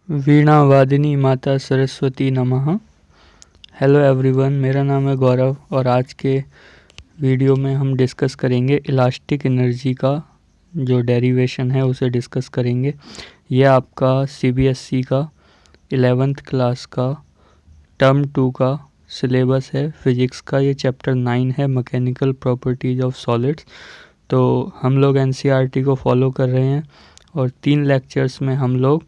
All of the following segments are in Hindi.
वीणा वादिनी माता सरस्वती नमः। हेलो एवरीवन, मेरा नाम है गौरव और आज के वीडियो में हम डिस्कस करेंगे इलास्टिक एनर्जी का जो डेरिवेशन है उसे डिस्कस करेंगे। यह आपका सीबीएसई का 11th क्लास का टर्म 2 का सिलेबस है। फिजिक्स का ये चैप्टर 9 है, मैकेनिकल प्रॉपर्टीज ऑफ सॉलिड्स। तो हम लोग एनसीईआरटी को फॉलो कर रहे हैं और 3 लेक्चर्स में हम लोग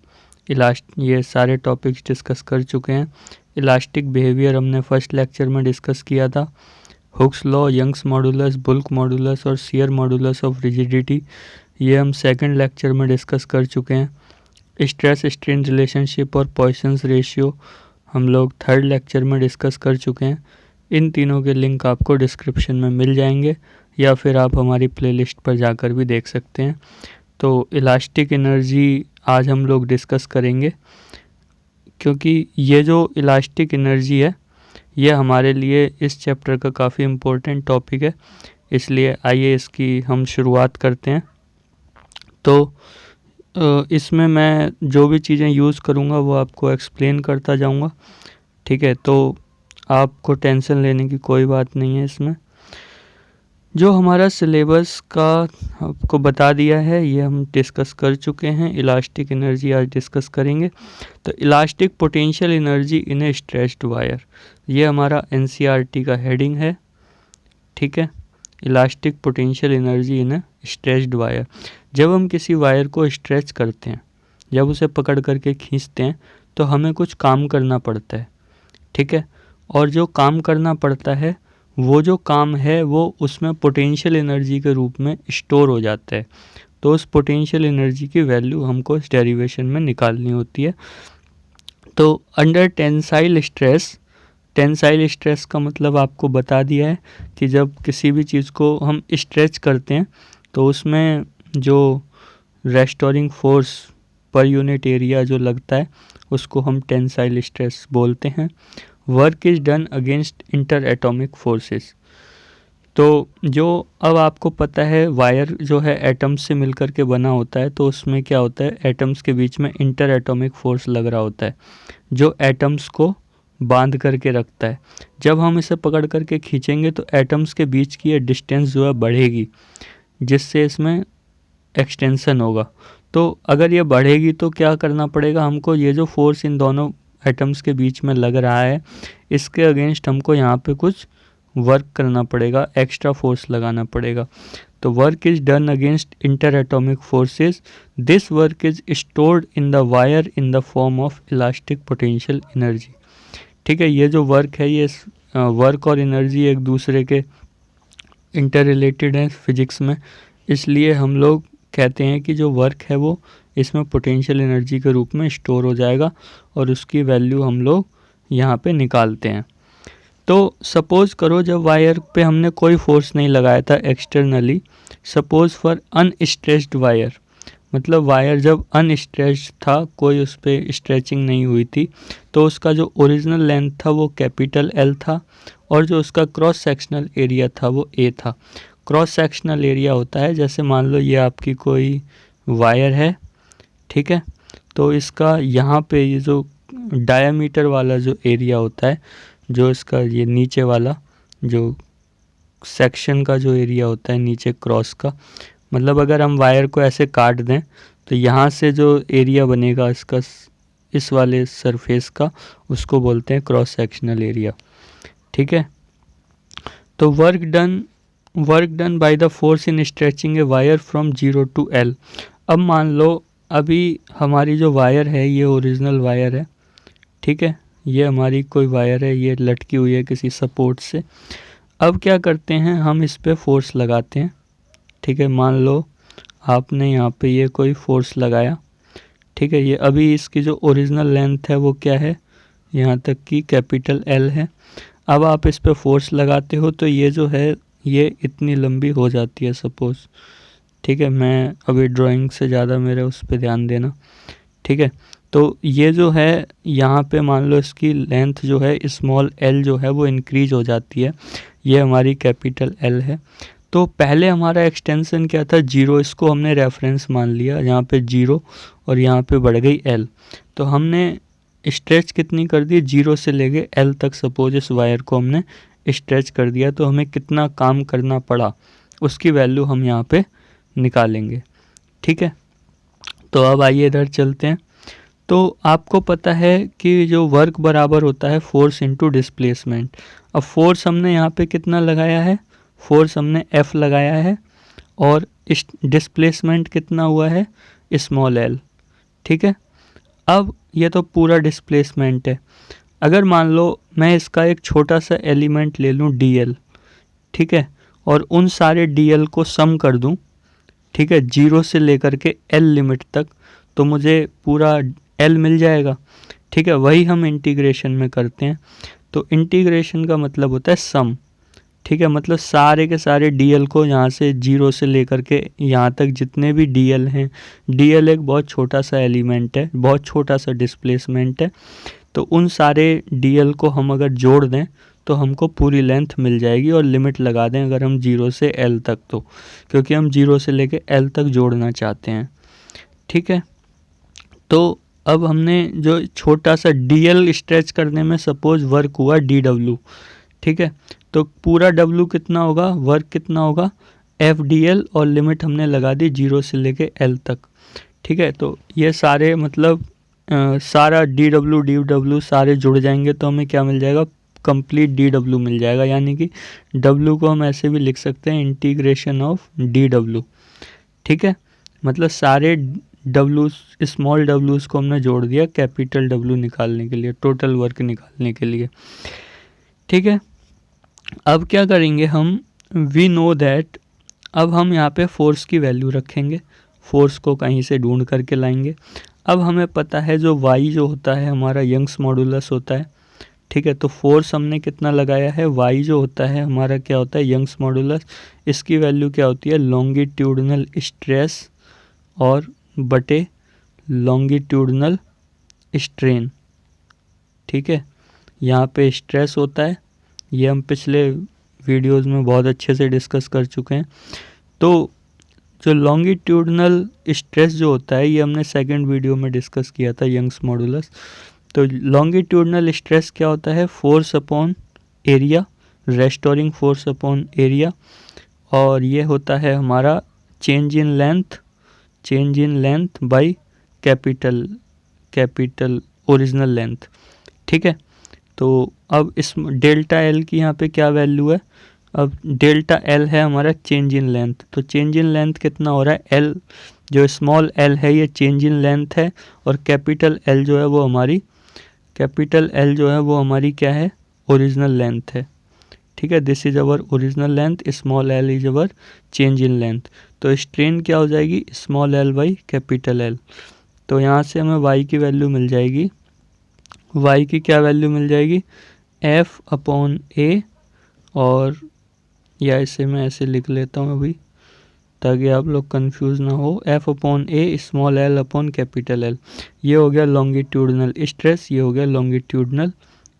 ये सारे टॉपिक्स डिस्कस कर चुके हैं। इलास्टिक बिहेवियर हमने फर्स्ट लेक्चर में डिस्कस किया था। Hooke's law, Young's modulus, bulk modulus और शियर मॉडुलस ऑफ रिजिडिटी ये हम सेकंड लेक्चर में डिस्कस कर चुके हैं। स्ट्रेस स्ट्रेन रिलेशनशिप और पॉइसन्स रेशियो हम लोग थर्ड लेक्चर में डिस्कस कर चुके हैं। इन तीनों के लिंक आपको डिस्क्रिप्शन में मिल जाएंगे या फिर आप हमारी प्लेलिस्ट पर जाकर भी देख सकते हैं। तो इलास्टिक एनर्जी आज हम लोग डिस्कस करेंगे क्योंकि ये जो इलास्टिक एनर्जी है ये हमारे लिए इस चैप्टर का काफ़ी इम्पोर्टेंट टॉपिक है, इसलिए आइए इसकी हम शुरुआत करते हैं। तो इसमें मैं जो भी चीज़ें यूज़ करूँगा वो आपको एक्सप्लेन करता जाऊँगा, ठीक है। तो आपको टेंशन लेने की कोई बात नहीं है। इसमें जो हमारा सिलेबस का आपको बता दिया है ये हम डिस्कस कर चुके हैं। इलास्टिक एनर्जी आज डिस्कस करेंगे। तो elastic potential energy in A stretched wire, ये हमारा एनसीईआरटी का हेडिंग है, ठीक है। Elastic potential energy in A stretched wire, जब हम किसी वायर को स्ट्रेच करते हैं, जब उसे पकड़ करके खींचते हैं तो हमें कुछ काम करना पड़ता है, ठीक है। और जो काम करना पड़ता है वो जो काम है वो उसमें पोटेंशियल एनर्जी के रूप में स्टोर हो जाता है। तो उस पोटेंशियल एनर्जी की वैल्यू हमको इस डेरिवेशन में निकालनी होती है। तो अंडर टेंसाइल स्ट्रेस का मतलब आपको बता दिया है कि जब किसी भी चीज़ को हम स्ट्रेच करते हैं तो उसमें जो restoring force per unit area जो लगता है उसको हम टेंसाइल स्ट्रेस बोलते हैं। Work is done against inter atomic forces. तो जो अब आपको पता है वायर जो है एटम्स से मिलकर के बना होता है, तो उसमें क्या होता है, एटम्स के बीच में इंटर एटॉमिक फोर्स लग रहा होता है जो एटम्स को बांध करके रखता है। जब हम इसे पकड़ करके खींचेंगे तो एटम्स के बीच की ये डिस्टेंस जो है बढ़ेगी, जिससे इसमें एक्सटेंशन होगा। तो अगर ये बढ़ेगी तो क्या करना पड़ेगा हमको, ये जो फोर्स इन दोनों एटम्स के बीच में लग रहा है इसके अगेंस्ट हमको यहाँ पे कुछ वर्क करना पड़ेगा, एक्स्ट्रा फोर्स लगाना पड़ेगा। तो work is done against inter atomic forces. This work is stored in the wire in the form of elastic potential energy, ठीक है। ये जो वर्क है ये वर्क और एनर्जी एक दूसरे के इंटर रिलेटेड है फिजिक्स में, इसलिए हम लोग कहते हैं कि जो वर्क है वो इसमें पोटेंशियल एनर्जी के रूप में स्टोर हो जाएगा और उसकी वैल्यू हम लोग यहाँ पे निकालते हैं। तो सपोज़ करो जब वायर पे हमने कोई फोर्स नहीं लगाया था externally, suppose for unstretched wire, मतलब वायर जब अनस्ट्रेच्ड था, कोई उस पर स्ट्रेचिंग नहीं हुई थी, तो उसका जो ओरिजिनल लेंथ था वो कैपिटल एल था और जो उसका क्रॉस सेक्शनल एरिया था वो ए था। क्रॉस सेक्शनल एरिया होता है, जैसे मान लो ये आपकी कोई वायर है, ठीक है। तो इसका यहाँ पे ये जो डायामीटर वाला जो एरिया होता है, जो इसका ये नीचे वाला जो सेक्शन का जो एरिया होता है नीचे क्रॉस का, मतलब अगर हम वायर को ऐसे काट दें तो यहाँ से जो एरिया बनेगा इसका इस वाले सरफेस का, उसको बोलते हैं क्रॉस सेक्शनल एरिया, ठीक है। तो work done by the force in stretching a wire from 0 to L। अब मान लो अभी हमारी जो वायर है ये ओरिजिनल वायर है, ठीक है। ये हमारी कोई वायर है, ये लटकी हुई है किसी सपोर्ट से। अब क्या करते हैं, हम इस पे फोर्स लगाते हैं, ठीक है। मान लो आपने यहाँ पे ये कोई फोर्स लगाया, ठीक है। ये अभी इसकी जो ओरिजिनल लेंथ है वो क्या है, यहाँ तक की कैपिटल एल है। अब आप इस पे फोर्स लगाते हो तो ये जो है ये इतनी लंबी हो जाती है सपोज़, ठीक है। मैं अभी ड्राइंग से ज़्यादा मेरे उस पे ध्यान देना, ठीक है। तो ये जो है यहाँ पे मान लो इसकी लेंथ जो है स्मॉल एल जो है वो इंक्रीज हो जाती है, ये हमारी कैपिटल एल है। तो पहले हमारा एक्सटेंशन क्या था, 0, इसको हमने रेफरेंस मान लिया, यहाँ पे 0 और यहाँ पे बढ़ गई L। तो हमने स्ट्रेच कितनी कर दी, 0 से लेके L तक सपोज इस वायर को हमने स्ट्रेच कर दिया, तो हमें कितना काम करना पड़ा उसकी वैल्यू हम यहाँ पे निकालेंगे। ठीक है, तो अब आइए इधर चलते हैं। तो आपको पता है कि जो वर्क बराबर होता है फोर्स इनटू डिस्प्लेसमेंट। अब फोर्स हमने यहाँ पे कितना लगाया है, फोर्स हमने F लगाया है, और इस डिस्प्लेसमेंट कितना हुआ है, स्मॉल l। ठीक है, अब ये तो पूरा डिस्प्लेसमेंट है। अगर मान लो मैं इसका एक छोटा सा एलिमेंट ले लूँ dl, ठीक है, और उन सारे dl को सम कर दूँ, ठीक है, 0 से लेकर के l लिमिट तक, तो मुझे पूरा l मिल जाएगा। ठीक है, वही हम इंटीग्रेशन में करते हैं। तो इंटीग्रेशन का मतलब होता है सम। ठीक है, मतलब सारे के सारे dl को यहाँ से 0 से लेकर के यहाँ तक जितने भी dl हैं, dl एक बहुत छोटा सा एलिमेंट है, बहुत छोटा सा डिस्प्लेसमेंट है, तो उन सारे dl को हम अगर जोड़ दें तो हमको पूरी लेंथ मिल जाएगी, और लिमिट लगा दें अगर हम 0 से l तक, तो क्योंकि हम 0 से लेके l तक जोड़ना चाहते हैं। ठीक है, तो अब हमने जो छोटा सा dl स्ट्रेच करने में सपोज वर्क हुआ dw, ठीक है, तो पूरा w कितना होगा, वर्क कितना होगा, FDL, और लिमिट हमने लगा दी 0 से लेके l तक। ठीक है, तो ये सारे मतलब सारा dw सारे जुड़ जाएंगे तो हमें क्या मिल जाएगा, कंप्लीट dw मिल जाएगा। यानी कि w को हम ऐसे भी लिख सकते हैं, इंटीग्रेशन ऑफ dw। ठीक है, मतलब सारे w, स्मॉल w's को हमने जोड़ दिया कैपिटल W निकालने के लिए, टोटल वर्क निकालने के लिए। ठीक है, अब क्या करेंगे हम, वी नो दैट, अब हम यहाँ पे फोर्स की वैल्यू रखेंगे, फोर्स को कहीं से ढूंढ करके लाएंगे। अब हमें पता है जो y जो होता है हमारा यंग्स मॉडुलस होता है। ठीक है, तो फोर्स हमने कितना लगाया है, y जो होता है हमारा क्या होता है, यंग्स मॉडुलस, इसकी वैल्यू क्या होती है, लॉन्गिट्यूडनल स्ट्रेस और बटे लॉन्गिट्यूडनल स्ट्रेन। ठीक है, यहाँ पे स्ट्रेस होता है, ये हम पिछले वीडियोस में बहुत अच्छे से डिस्कस कर चुके हैं। तो जो लॉन्गिट्यूडनल स्ट्रेस जो होता है, ये हमने सेकंड वीडियो में डिस्कस किया था, यंग्स मॉडुलस। तो लॉन्गिट्यूडनल स्ट्रेस क्या होता है, force upon area, restoring force upon area, और ये होता है हमारा change in length by capital original length. ठीक है, तो अब इस डेल्टा एल की यहाँ पे क्या वैल्यू है, अब डेल्टा एल है हमारा चेंज इन लेंथ, तो चेंज इन लेंथ कितना हो रहा है, एल जो स्मॉल एल है ये चेंज इन लेंथ है, और कैपिटल एल जो है वो हमारी क्या है, ओरिजिनल लेंथ है। ठीक है, this is our original length, small L is our change in length. तो स्ट्रेन क्या हो जाएगी, small L by capital L. तो यहाँ से हमें y की वैल्यू मिल जाएगी, y की क्या वैल्यू मिल जाएगी, F अपॉन ए, और या इसे मैं ऐसे लिख लेता हूँ अभी ताकि आप लोग कंफ्यूज ना हो, F upon A small l upon capital L। ये हो गया लॉन्गिट्यूडनल स्ट्रेस, ये हो गया लॉन्गिट्यूडनल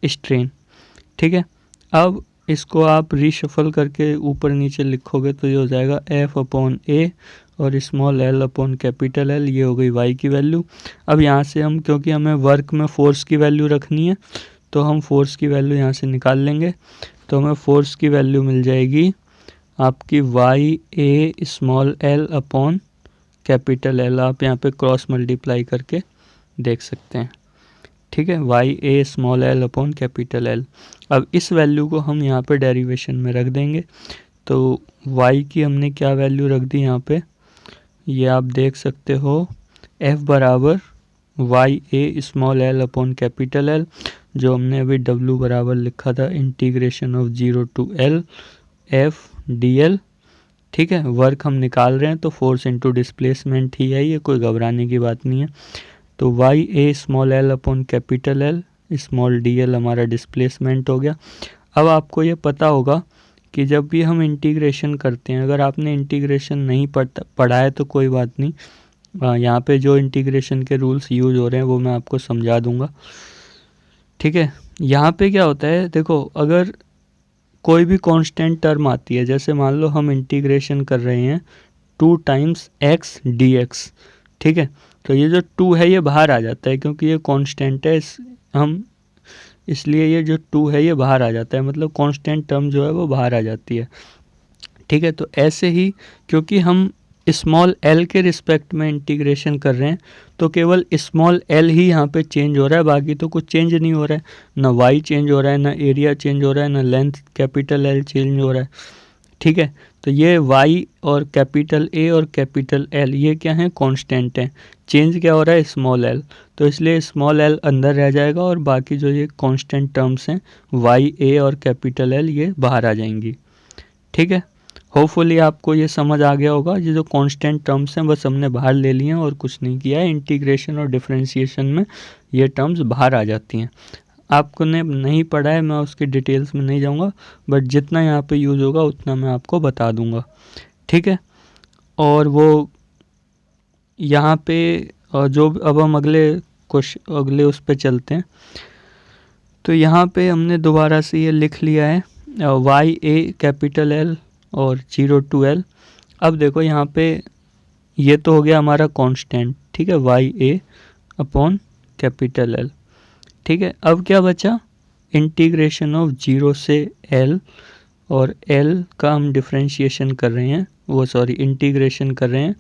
स्ट्रेन। ठीक है, अब इसको आप रीशफल करके ऊपर नीचे लिखोगे तो ये हो जाएगा F अपॉन ए और small l upon capital L, ये हो गई y की वैल्यू। अब यहाँ से हम, क्योंकि हमें वर्क में फोर्स की वैल्यू रखनी है, तो हम फोर्स की वैल्यू यहाँ से निकाल लेंगे। तो हमें फोर्स की वैल्यू मिल जाएगी आपकी Y A small l upon capital L, आप यहाँ पे क्रॉस मल्टीप्लाई करके देख सकते हैं। ठीक है, Y A small l upon capital L। अब इस वैल्यू को हम यहाँ पे डेरिवेशन में रख देंगे। तो y की हमने क्या वैल्यू रख दी यहाँ पे, ये आप देख सकते हो, f बराबर Y A small l upon capital L, जो हमने अभी w बराबर लिखा था integration of 0 to l f dl। ठीक है, वर्क हम निकाल रहे हैं तो फोर्स इनटू डिस्प्लेसमेंट ही है, ये कोई घबराने की बात नहीं है। तो Y A small l upon capital L, small dl हमारा डिस्प्लेसमेंट हो गया। अब आपको ये पता होगा कि जब भी हम इंटीग्रेशन करते हैं, अगर आपने इंटीग्रेशन नहीं पढ़ा है तो कोई बात नहीं, यहाँ पे जो इंटीग्रेशन के रूल्स यूज हो रहे हैं वो मैं आपको समझा दूंगा। ठीक है, यहाँ पे क्या होता है, देखो, अगर कोई भी कांस्टेंट टर्म आती है, जैसे मान लो हम इंटीग्रेशन कर रहे हैं 2 टाइम्स x dx, ठीक है, तो ये जो 2 है ये बाहर आ जाता है क्योंकि ये कांस्टेंट है, इसलिए ये जो 2 है ये बाहर आ जाता है, मतलब कांस्टेंट टर्म जो है वो बाहर आ जाती है, ठीक है। तो ऐसे ही क्योंकि हम स्मॉल l के रिस्पेक्ट में इंटीग्रेशन कर रहे हैं तो केवल स्मॉल l ही यहाँ पे चेंज हो रहा है, बाकी तो कुछ चेंज नहीं हो रहा है, ना y चेंज हो रहा है, ना एरिया चेंज हो रहा है, ना लेंथ कैपिटल L चेंज हो रहा है, ठीक है। तो ये y और कैपिटल A और कैपिटल L ये क्या है, कांस्टेंट हैं, चेंज क्या हो रहा है, स्मॉल l, तो इसलिए स्मॉल l अंदर रह जाएगा और बाकी जो ये कांस्टेंट टर्म्स हैं y a और कैपिटल L ये बाहर आ जाएंगी, ठीक है। होपफुली आपको ये समझ आ गया होगा, ये जो कांस्टेंट टर्म्स हैं बस हमने बाहर ले लिए हैं और कुछ नहीं किया है, इंटीग्रेशन और डिफरेंशिएशन में ये टर्म्स बाहर आ जाती हैं। आपको ने नहीं पढ़ा है, मैं उसकी डिटेल्स में नहीं जाऊंगा, बट जितना यहाँ पे यूज़ होगा उतना मैं आपको बता दूंगा, ठीक है। और वो यहाँ पे जो अब हम अगले उस पे चलते हैं, तो यहाँ पे हमने दोबारा से ये लिख लिया है y a कैपिटल L और 0 to L। अब देखो यहाँ पे ये तो हो गया हमारा कांस्टेंट, ठीक है, y a upon capital L, ठीक है। अब क्या बचा, इंटीग्रेशन ऑफ 0 से L, और L का हम डिफरेंशिएशन कर रहे हैं, इंटीग्रेशन कर रहे हैं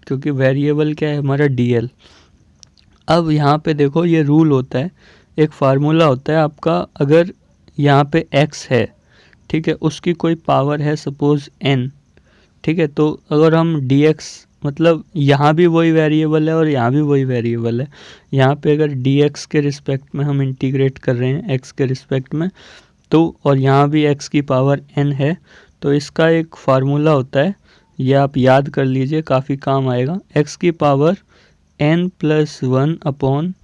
क्योंकि वेरिएबल क्या है हमारा dl। अब यहाँ पे देखो ये रूल होता है, एक फार्मूला होता है आपका, अगर यहाँ पे x है, ठीक है, उसकी कोई पावर है सपोज n, ठीक है, तो अगर हम dx, मतलब यहाँ भी वही वेरिएबल है और यहाँ भी वही वेरिएबल है, यहाँ पे अगर dx के रिस्पेक्ट में हम इंटीग्रेट कर रहे हैं x के रिस्पेक्ट में, तो और यहाँ भी x की पावर n है, तो इसका एक फार्मूला होता है, ये आप याद कर लीजिए, काफ़ी काम आएगा, x की पावर n+1 अपॉन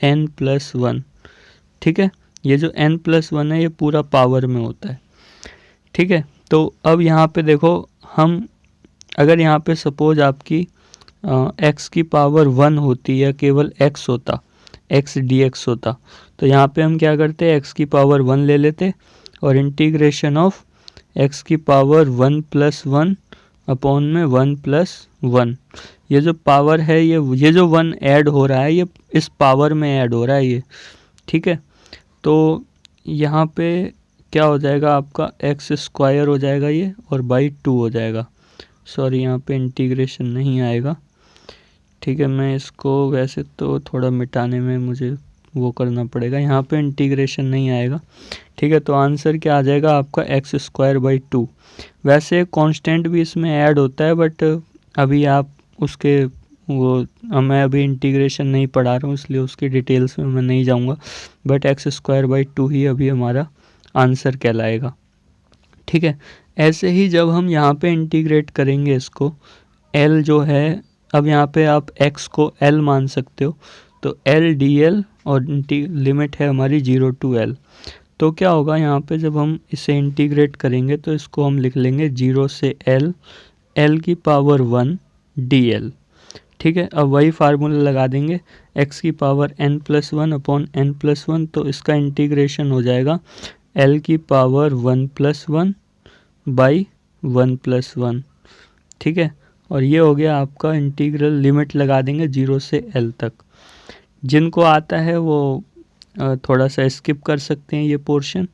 n+1, ठीक है। ये जो n+1 है ये पूरा पावर में होता है, ठीक है। तो अब यहाँ पे देखो, हम अगर यहाँ पे सपोज आपकी x की पावर 1 होती या केवल x होता, x dx होता, तो यहाँ पे हम क्या करते, x की पावर 1 ले लेते और इंटीग्रेशन ऑफ x की पावर 1+1 अपॉन में 1+1, ये जो पावर है ये जो 1 ऐड हो रहा है ये इस पावर में ऐड हो रहा है ये, ठीक है। तो यहाँ पे क्या हो जाएगा आपका, एक्स स्क्वायर हो जाएगा ये और बाई 2 हो जाएगा, सॉरी यहाँ पे इंटीग्रेशन नहीं आएगा, ठीक है। मैं इसको वैसे तो थोड़ा मिटाने में मुझे वो करना पड़ेगा, यहाँ पे इंटीग्रेशन नहीं आएगा, ठीक है। तो आंसर क्या आ जाएगा आपका, x²/2। वैसे कांस्टेंट भी इसमें ऐड होता है, बट अभी आप उसके मैं अभी इंटीग्रेशन नहीं पढ़ा रहा हूँ इसलिए उसकी डिटेल्स में मैं नहीं जाऊँगा, बट x²/2 ही अभी हमारा आंसर कहलाएगा, ठीक है। ऐसे ही जब हम यहाँ पे इंटीग्रेट करेंगे इसको, l जो है, अब यहाँ पे आप x को l मान सकते हो, तो l dl और लिमिट है हमारी 0 to L, तो क्या होगा यहाँ पे जब हम इसे इंटीग्रेट करेंगे तो इसको हम लिख लेंगे 0 से L, L की पावर 1 dl, ठीक है। अब वही फार्मूला लगा देंगे, x की पावर n+1 अपॉन n+1, तो इसका इंटीग्रेशन हो जाएगा l की पावर 1+1 बाई 1+1, ठीक है। और ये हो गया आपका इंटीग्रल, लिमिट लगा देंगे 0 से L तक। जिनको आता है वो थोड़ा सा स्किप कर सकते हैं ये पोर्शन,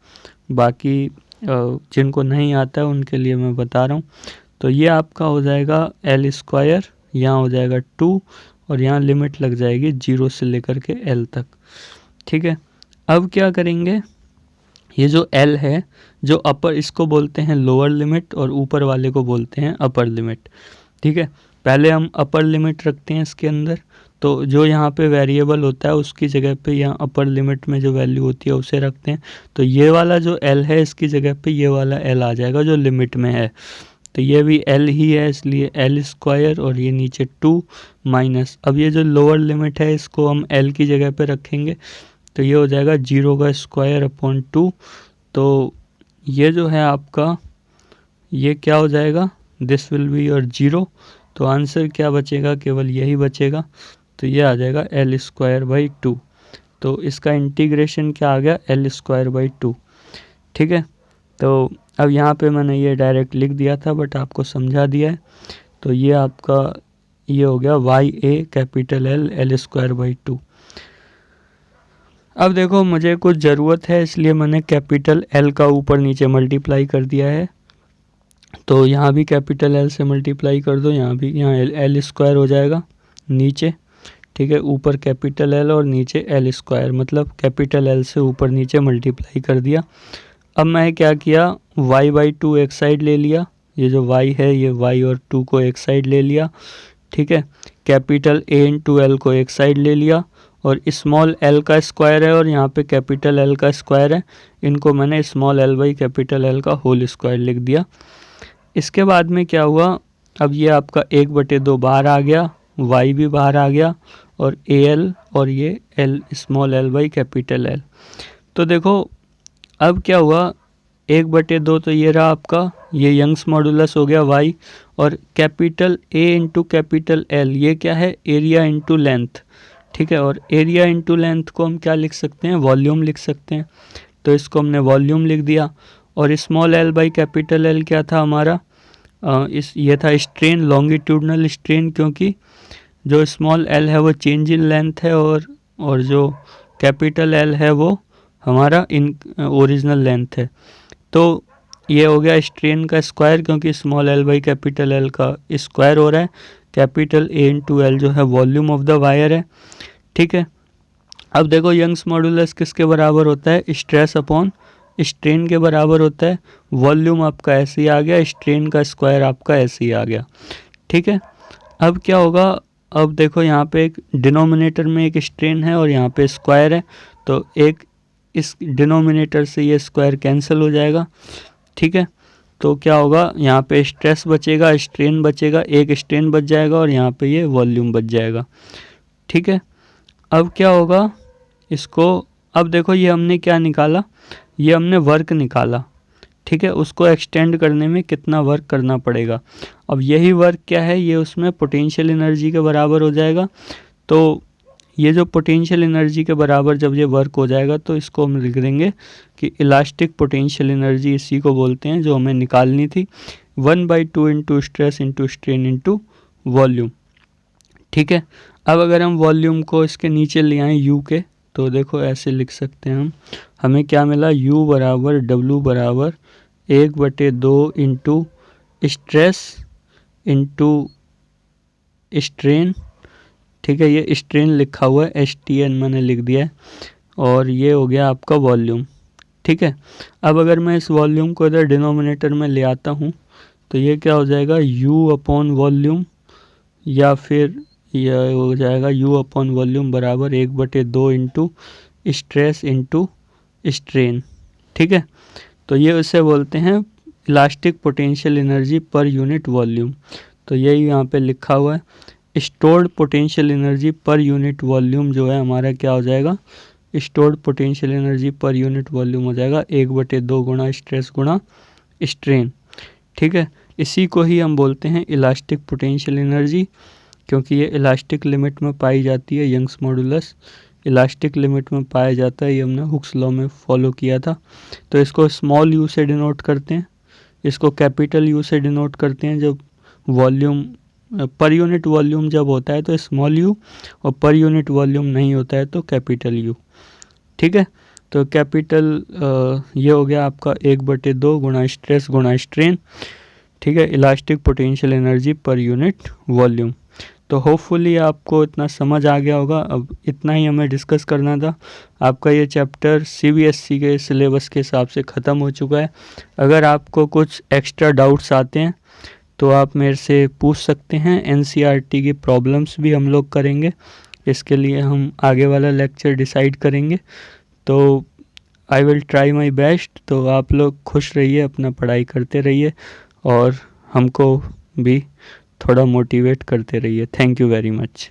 बाकी जिनको नहीं आता है उनके लिए मैं बता रहा हूँ। तो ये आपका हो जाएगा L², यहाँ हो जाएगा 2 और यहाँ लिमिट लग जाएगी 0 से लेकर के L तक, ठीक है। अब क्या करेंगे, ये जो L है, जो अपर, इसको बोलते हैं लोअर लिमिट और ऊपर वाले को बोलते हैं अपर लिमिट, ठीक है। पहले हम अपर लिमिट रखते हैं इसके अंदर, तो जो यहाँ पे वेरिएबल होता है उसकी जगह पे यहाँ अपर लिमिट में जो वैल्यू होती है उसे रखते हैं, तो ये वाला जो L है इसकी जगह पे ये वाला L आ जाएगा जो लिमिट में है, तो ये भी L ही है इसलिए L² और ये नीचे 2 माइनस, अब ये जो लोअर लिमिट है इसको हम L की जगह पे रखेंगे, तो ये हो जाएगा 0² अपॉन 2, तो ये जो है आपका ये क्या हो जाएगा, दिस विल बी योर 0, तो आंसर क्या बचेगा, केवल यही बचेगा, तो ये आ जाएगा L²/2, तो इसका इंटीग्रेशन क्या आ गया, L²/2, ठीक है। तो अब यहाँ पे मैंने ये डायरेक्ट लिख दिया था बट आपको समझा दिया है। तो ये आपका ये हो गया Y A capital L L square by 2। अब देखो मुझे कुछ ज़रूरत है इसलिए मैंने कैपिटल एल का ऊपर नीचे मल्टीप्लाई कर दिया है। तो यहाँ भी कैपिटल एल से मल्टीप्लाई कर दो, यहाँ भी, यहाँ एल स्क्वायर हो जाएगा नीचे, ठीक है। ऊपर कैपिटल एल और नीचे एल स्क्वायर, मतलब कैपिटल एल से ऊपर नीचे मल्टीप्लाई कर दिया। अब मैं क्या किया, y बाई 2 एक साइड ले लिया, ये जो y है ये y और 2 को एक साइड ले लिया, ठीक है। कैपिटल a इंटू एल को एक साइड ले लिया और स्मॉल l का स्क्वायर है और यहाँ पे कैपिटल L का स्क्वायर है, इनको मैंने small l by capital L का होल स्क्वायर लिख दिया। इसके बाद में क्या हुआ, अब ये आपका 1/2 बाहर आ गया, y भी बाहर आ गया और al और ये l small l by capital L। तो देखो अब क्या हुआ, 1/2 तो ये रहा आपका, ये यंग्स मॉडुलस हो गया y, और capital A into capital L ये क्या है, एरिया इंटू लेंथ, ठीक है। और एरिया इंटू लेंथ को हम क्या लिख सकते हैं, वॉल्यूम लिख सकते हैं। तो इसको हमने वॉल्यूम लिख दिया। और small l by capital L क्या था हमारा, ये था स्ट्रेन, लॉन्गिट्यूडनल स्ट्रेन, क्योंकि जो स्मॉल l है वो चेंज इन लेंथ है और जो कैपिटल L है वो हमारा इन ओरिजिनल लेंथ है। तो ये हो गया स्ट्रेन का स्क्वायर, क्योंकि small l by capital L का स्क्वायर हो रहा है। कैपिटल A इंटू एल जो है वॉल्यूम ऑफ द वायर है, ठीक है। अब देखो यंग्स मॉडुलस किसके बराबर होता है, स्ट्रेस अपॉन स्ट्रेन के बराबर होता है। वॉल्यूम आपका ऐसे ही आ गया, स्ट्रेन का स्क्वायर आपका ऐसे ही आ गया, ठीक है। अब क्या होगा, अब देखो यहाँ पे एक डिनोमिनेटर में एक स्ट्रेन है और यहाँ पे स्क्वायर है, तो एक इस डिनोमिनेटर से ये स्क्वायर कैंसिल हो जाएगा, ठीक है। तो क्या होगा, यहाँ पे स्ट्रेस बचेगा, स्ट्रेन बचेगा, एक स्ट्रेन बच जाएगा और यहाँ पे ये वॉल्यूम बच जाएगा, ठीक है। अब क्या होगा इसको, अब देखो ये हमने क्या निकाला, ये हमने वर्क निकाला, ठीक है। उसको एक्सटेंड करने में कितना वर्क करना पड़ेगा, अब यही वर्क क्या है, ये उसमें पोटेंशियल एनर्जी के बराबर हो जाएगा। तो ये जो पोटेंशियल एनर्जी के बराबर जब ये वर्क हो जाएगा तो इसको हम लिख देंगे कि इलास्टिक पोटेंशियल एनर्जी, इसी को बोलते हैं जो हमें निकालनी थी, 1/2 into stress into strain into volume, ठीक है। अब अगर हम वॉल्यूम को इसके नीचे ले आएँ u के, तो देखो ऐसे लिख सकते हैं हमें क्या मिला, u बराबर W बराबर 1/2 इंटू स्ट्रेस इंटू स्ट्रेन, ठीक है। ये स्ट्रेन लिखा हुआ है, STN मैंने लिख दिया है, और ये हो गया आपका वॉल्यूम, ठीक है। अब अगर मैं इस वॉल्यूम को इधर डिनोमिनेटर में ले आता हूँ तो ये क्या हो जाएगा, U अपॉन वॉल्यूम, या फिर यह हो जाएगा U अपॉन वॉल्यूम बराबर 1/2 इंटू स्ट्रेस इंटू स्ट्रेन, ठीक है। तो ये उसे बोलते हैं elastic potential energy per unit volume. तो यही यहाँ पे लिखा हुआ है, stored potential energy per unit volume जो है हमारा क्या हो जाएगा, stored potential energy per unit volume हो जाएगा 1/2 गुणा स्ट्रेस गुणा स्ट्रेन, ठीक है। इसी को ही हम बोलते हैं इलास्टिक पोटेंशियल एनर्जी, क्योंकि ये इलास्टिक लिमिट में पाई जाती है, यंग्स मॉडुलस इलास्टिक लिमिट में पाया जाता है, ये हमने हुक्स लॉ में फॉलो किया था। तो इसको स्मॉल u से डिनोट करते हैं, इसको कैपिटल U से डिनोट करते हैं जब वॉल्यूम पर यूनिट वॉल्यूम जब होता है तो स्मॉल u, और पर यूनिट वॉल्यूम नहीं होता है तो कैपिटल U, ठीक है। तो कैपिटल ये हो गया आपका 1/2 गुणा स्ट्रेस गुणा स्ट्रेन, ठीक है, elastic potential energy per unit volume. तो होपफुली आपको इतना समझ आ गया होगा। अब इतना ही हमें डिस्कस करना था। आपका ये चैप्टर CBSE के सिलेबस के हिसाब से ख़त्म हो चुका है। अगर आपको कुछ एक्स्ट्रा डाउट्स आते हैं तो आप मेरे से पूछ सकते हैं। NCERT की प्रॉब्लम्स भी हम लोग करेंगे, इसके लिए हम आगे वाला लेक्चर डिसाइड करेंगे। तो I will try my best. तो आप लोग खुश रहिए, अपना पढ़ाई करते रहिए और हमको भी थोड़ा मोटिवेट करते रहिए। Thank you very much.